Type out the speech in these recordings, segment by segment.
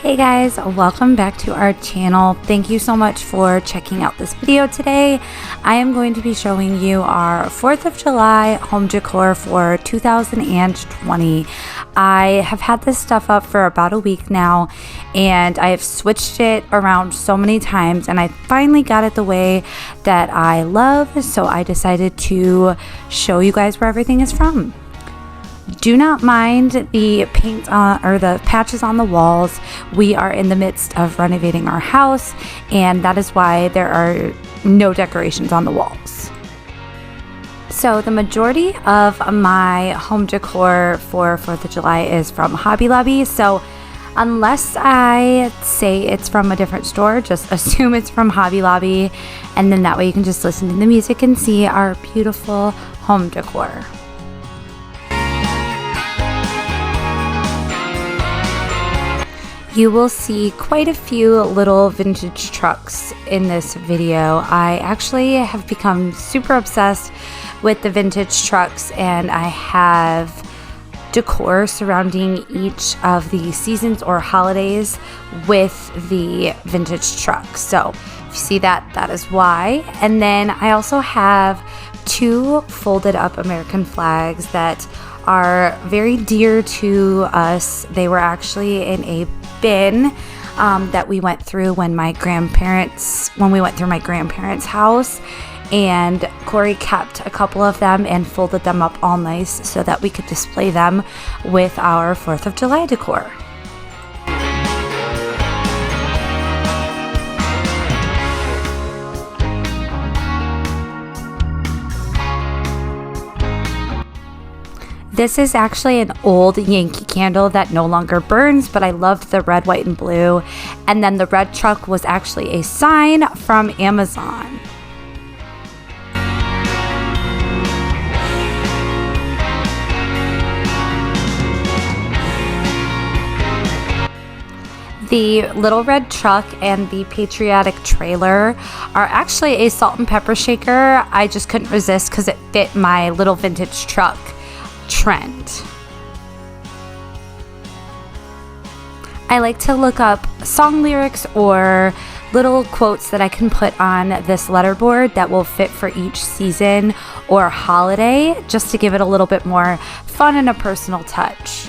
Hey guys, welcome back to our channel. Thank you so much for checking out this video today. I am going to be showing you our 4th of July home decor for 2020. I have had this stuff up for about a week now, and I have switched it around so many times, and I finally got it the way that I love, so I decided to show you guys where everything is from. Do not mind the paint or the patches on the walls. We are in the midst of renovating our house, and that is why there are no decorations on the walls. So the majority of my home decor for 4th of July is from Hobby Lobby. So unless I say it's from a different store, just assume it's from Hobby Lobby, and then that way you can just listen to the music and see our beautiful home decor. You will see quite a few little vintage trucks in this video. I actually have become super obsessed with the vintage trucks, and I have decor surrounding each of the seasons or holidays with the vintage trucks. So if you see that, that is why. And then I also have 2 folded up American flags that are very dear to us. They were actually in a bin that we went through when we went through my grandparents' house, and Cory kept a couple of them and folded them up all nice so that we could display them with our 4th of July decor. This is actually an old Yankee Candle that no longer burns, but I loved the red, white, and blue. And then the red truck was actually a sign from Amazon. The little red truck and the patriotic trailer are actually a salt and pepper shaker. I just couldn't resist because it fit my little vintage truck trend. I like to look up song lyrics or little quotes that I can put on this letterboard that will fit for each season or holiday, just to give it a little bit more fun and a personal touch.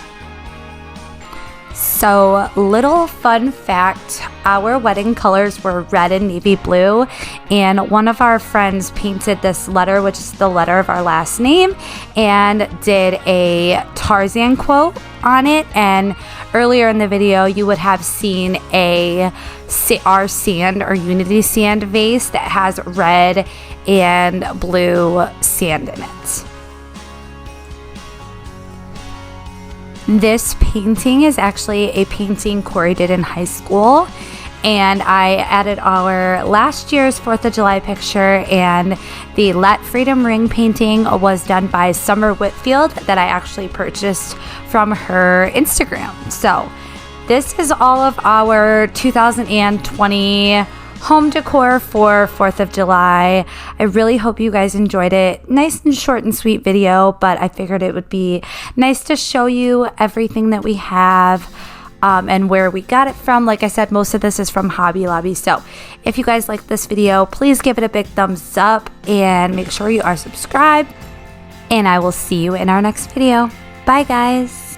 So, little fun fact, our wedding colors were red and navy blue, and one of our friends painted this letter, which is the letter of our last name, and did a Tarzan quote on it. And earlier in the video, you would have seen our sand or Unity sand vase that has red and blue sand in it. This painting is actually a painting Cory did in high school, and I added our last year's 4th of July picture, and the Let Freedom Ring painting was done by Summer Whitfield that I actually purchased from her Instagram. So this is all of our 2020 home decor for 4th of July. I really hope you guys enjoyed it. Nice and short and sweet video, but I figured it would be nice to show you everything that we have and where we got it from. Like I said, most of this is from Hobby Lobby. So if you guys like this video, please give it a big thumbs up and make sure you are subscribed. And I will see you in our next video. Bye guys.